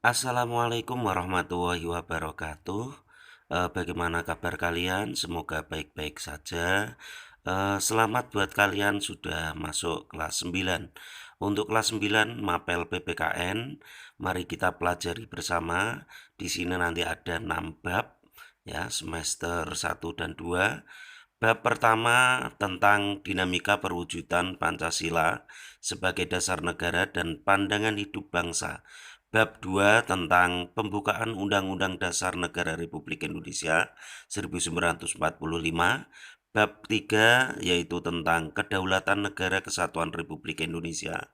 Assalamualaikum warahmatullahi wabarakatuh. Bagaimana kabar kalian? Semoga baik-baik saja. Selamat buat kalian sudah masuk kelas 9. Untuk kelas 9 mapel PPKN, mari kita pelajari bersama. Di sini nanti ada 6 bab ya, semester 1 dan 2. Bab pertama tentang dinamika perwujudan Pancasila sebagai dasar negara dan pandangan hidup bangsa. Bab 2 tentang pembukaan Undang-Undang Dasar Negara Republik Indonesia 1945. Bab 3 yaitu tentang Kedaulatan Negara Kesatuan Republik Indonesia.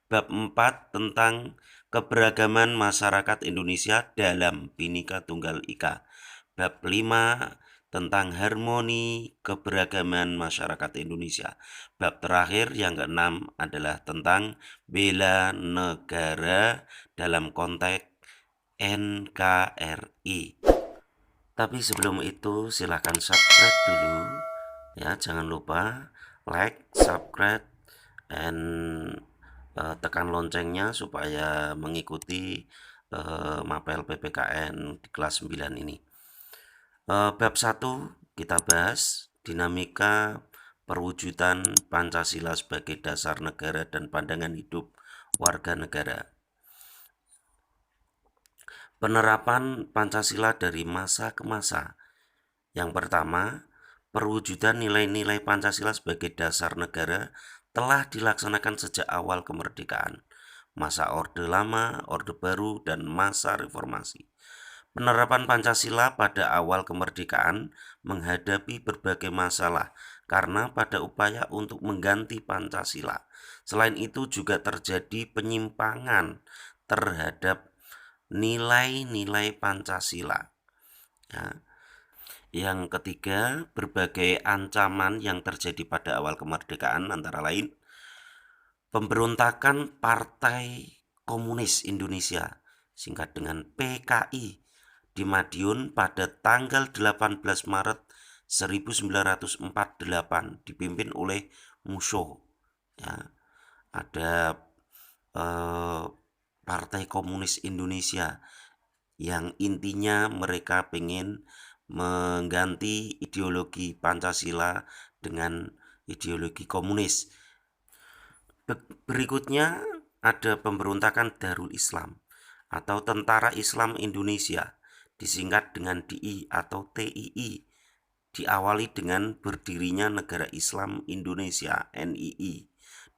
Bab 4 tentang keberagaman masyarakat Indonesia dalam Bhinneka Tunggal Ika. Bab 5 tentang harmoni keberagaman masyarakat Indonesia. Bab terakhir yang keenam adalah tentang bela negara dalam konteks NKRI. Tapi sebelum itu silahkan subscribe dulu ya, jangan lupa like, subscribe, and tekan loncengnya supaya mengikuti mapel PPKN di kelas 9 ini. Bab 1 kita bahas dinamika perwujudan Pancasila sebagai dasar negara dan pandangan hidup warga negara. Penerapan Pancasila dari masa ke masa. Yang pertama, perwujudan nilai-nilai Pancasila sebagai dasar negara telah dilaksanakan sejak awal kemerdekaan, masa Orde Lama, Orde Baru, dan masa Reformasi. Penerapan Pancasila pada awal kemerdekaan menghadapi berbagai masalah karena pada upaya untuk mengganti Pancasila. Selain itu juga terjadi penyimpangan terhadap nilai-nilai Pancasila. Ya. Yang ketiga, berbagai ancaman yang terjadi pada awal kemerdekaan antara lain pemberontakan Partai Komunis Indonesia, singkat dengan PKI, di Madiun pada tanggal 18 Maret 1948 dipimpin oleh Musso. Ya, ada Partai Komunis Indonesia yang intinya mereka ingin mengganti ideologi Pancasila dengan ideologi komunis. Berikutnya ada pemberontakan Darul Islam atau Tentara Islam Indonesia, disingkat dengan DI atau TII, diawali dengan berdirinya Negara Islam Indonesia NII,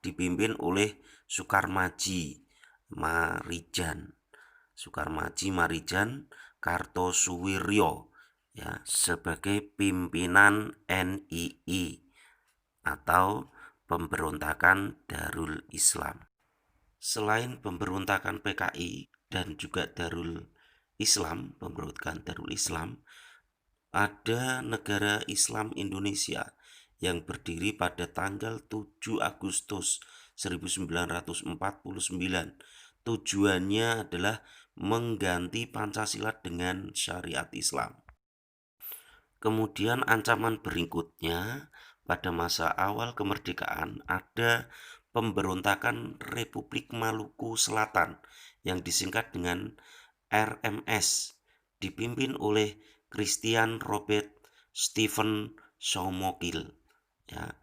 dipimpin oleh Soekarmaji Marijan Kartosuwiryo ya, sebagai pimpinan NII atau pemberontakan Darul Islam. Selain pemberontakan PKI dan juga Darul Islam, pemberontakan Darul Islam, ada Negara Islam Indonesia yang berdiri pada tanggal 7 Agustus 1949. Tujuannya adalah mengganti Pancasila dengan syariat Islam. Kemudian ancaman berikutnya pada masa awal kemerdekaan ada pemberontakan Republik Maluku Selatan yang disingkat dengan RMS, dipimpin oleh Christian Robert Stephen Soumokil. Ya.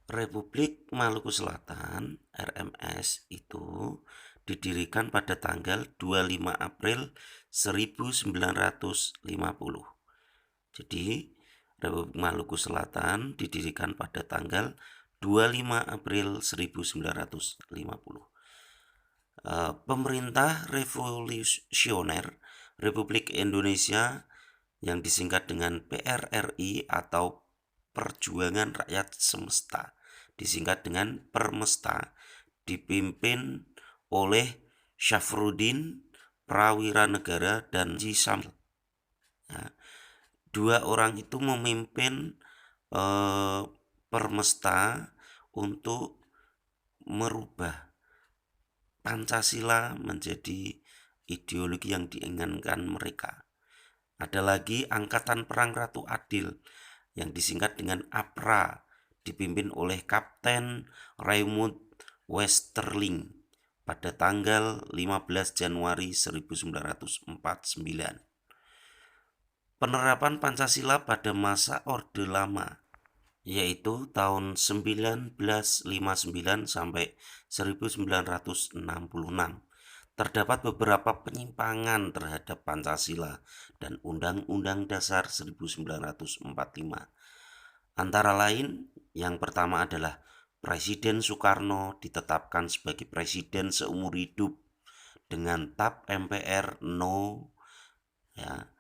Republik Maluku Selatan RMS itu didirikan pada tanggal 25 April 1950. Jadi Republik Maluku Selatan didirikan pada tanggal 25 April 1950. Pemerintah Revolusioner Republik Indonesia yang disingkat dengan PRRI atau Perjuangan Rakyat Semesta, disingkat dengan Permesta, dipimpin oleh Syafruddin Prawira Negara dan Ji Samil. Ya, dua orang itu memimpin Permesta untuk merubah Pancasila menjadi ideologi yang diinginkan mereka. Ada lagi Angkatan Perang Ratu Adil yang disingkat dengan APRA, dipimpin oleh Kapten Raymond Westerling. pada tanggal 15 Januari 1949. Penerapan Pancasila pada masa Orde Lama, yaitu tahun 1959 sampai 1966. Terdapat beberapa penyimpangan terhadap Pancasila dan Undang-Undang Dasar 1945. Antara lain, yang pertama adalah Presiden Soekarno ditetapkan sebagai presiden seumur hidup dengan TAP MPR No ya,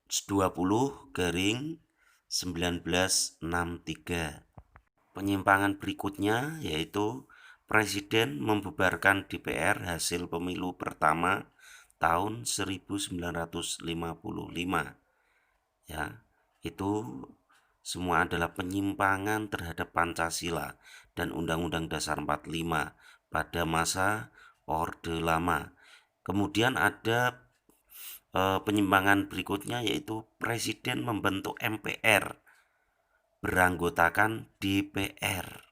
20/1963. Penyimpangan berikutnya yaitu Presiden membubarkan DPR hasil pemilu pertama tahun 1955. Ya, itu semua adalah penyimpangan terhadap Pancasila dan Undang-Undang Dasar 45 pada masa Orde Lama. Kemudian ada penyimpangan berikutnya yaitu Presiden membentuk MPR beranggotakan DPR,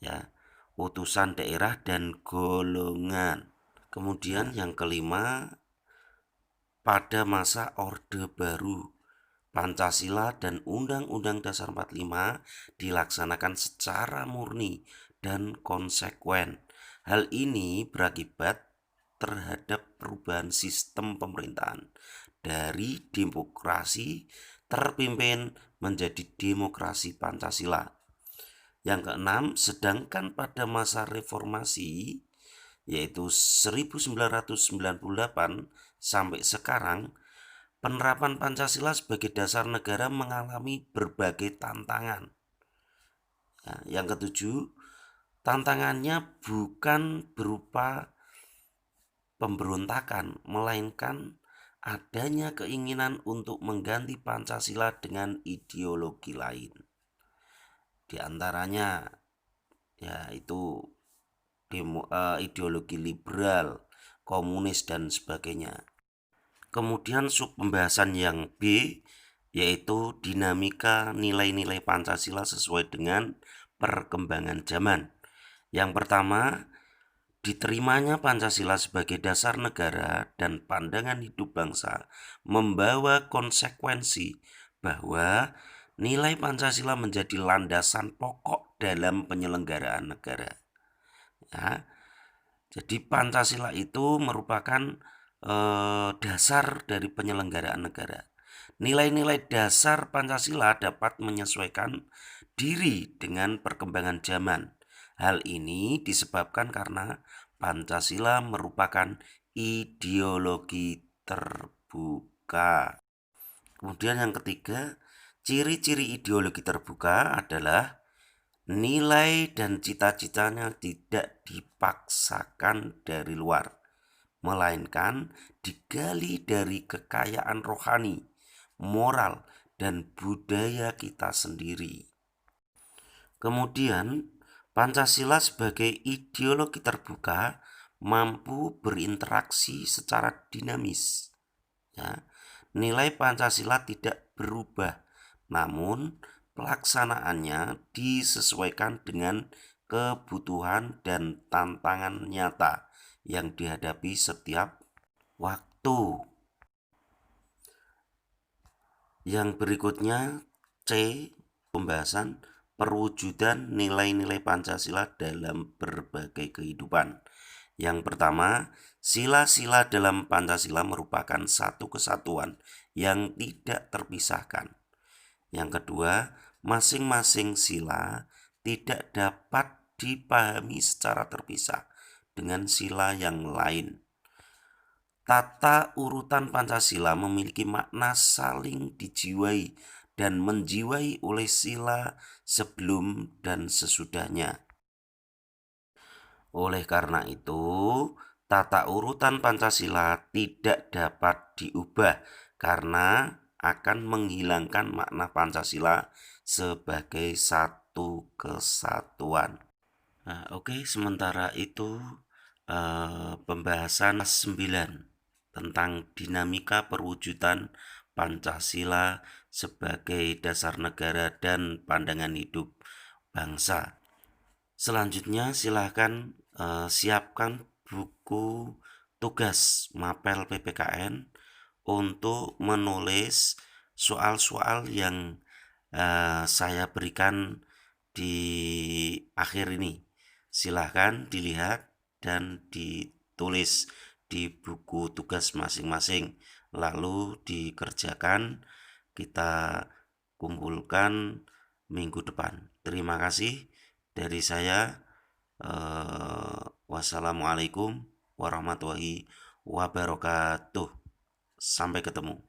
ya, utusan daerah dan golongan. Kemudian yang kelima, pada masa Orde Baru, Pancasila dan Undang-Undang Dasar 45 dilaksanakan secara murni dan konsekuen. Hal ini berakibat terhadap perubahan sistem pemerintahan dari demokrasi terpimpin menjadi demokrasi Pancasila. Yang keenam, sedangkan pada masa reformasi yaitu 1998 sampai sekarang, penerapan Pancasila sebagai dasar negara mengalami berbagai tantangan. Yang ketujuh, tantangannya bukan berupa pemberontakan, melainkan adanya keinginan untuk mengganti Pancasila dengan ideologi lain. Di antaranya yaitu ideologi liberal, komunis, dan sebagainya. Kemudian sub pembahasan yang B yaitu dinamika nilai-nilai Pancasila sesuai dengan perkembangan zaman. Yang pertama, diterimanya Pancasila sebagai dasar negara dan pandangan hidup bangsa membawa konsekuensi bahwa nilai Pancasila menjadi landasan pokok dalam penyelenggaraan negara. Ya, jadi Pancasila itu merupakan dasar dari penyelenggaraan negara. Nilai-nilai dasar Pancasila dapat menyesuaikan diri dengan perkembangan zaman. Hal ini disebabkan karena Pancasila merupakan ideologi terbuka. Kemudian yang ketiga, ciri-ciri ideologi terbuka adalah nilai dan cita-citanya tidak dipaksakan dari luar, melainkan digali dari kekayaan rohani, moral, dan budaya kita sendiri. Kemudian, Pancasila sebagai ideologi terbuka mampu berinteraksi secara dinamis. Ya, nilai Pancasila tidak berubah, namun pelaksanaannya disesuaikan dengan kebutuhan dan tantangan nyata yang dihadapi setiap waktu. Yang berikutnya C, pembahasan perwujudan nilai-nilai Pancasila dalam berbagai kehidupan. Yang pertama, sila-sila dalam Pancasila merupakan satu kesatuan yang tidak terpisahkan. Yang kedua, masing-masing sila tidak dapat dipahami secara terpisah dengan sila yang lain. Tata urutan Pancasila memiliki makna saling dijiwai dan menjiwai oleh sila sebelum dan sesudahnya. Oleh karena itu, tata urutan Pancasila tidak dapat diubah karena akan menghilangkan makna Pancasila sebagai satu kesatuan. Nah, oke, sementara itu pembahasan 9 tentang dinamika perwujudan Pancasila sebagai dasar negara dan pandangan hidup bangsa. Selanjutnya silakan siapkan buku tugas mapel PPKN untuk menulis soal-soal yang saya berikan di akhir ini. Silahkan dilihat dan ditulis di buku tugas masing-masing, lalu dikerjakan. Kita kumpulkan minggu depan. Terima kasih dari saya. Wassalamualaikum warahmatullahi wabarakatuh. Sampai ketemu.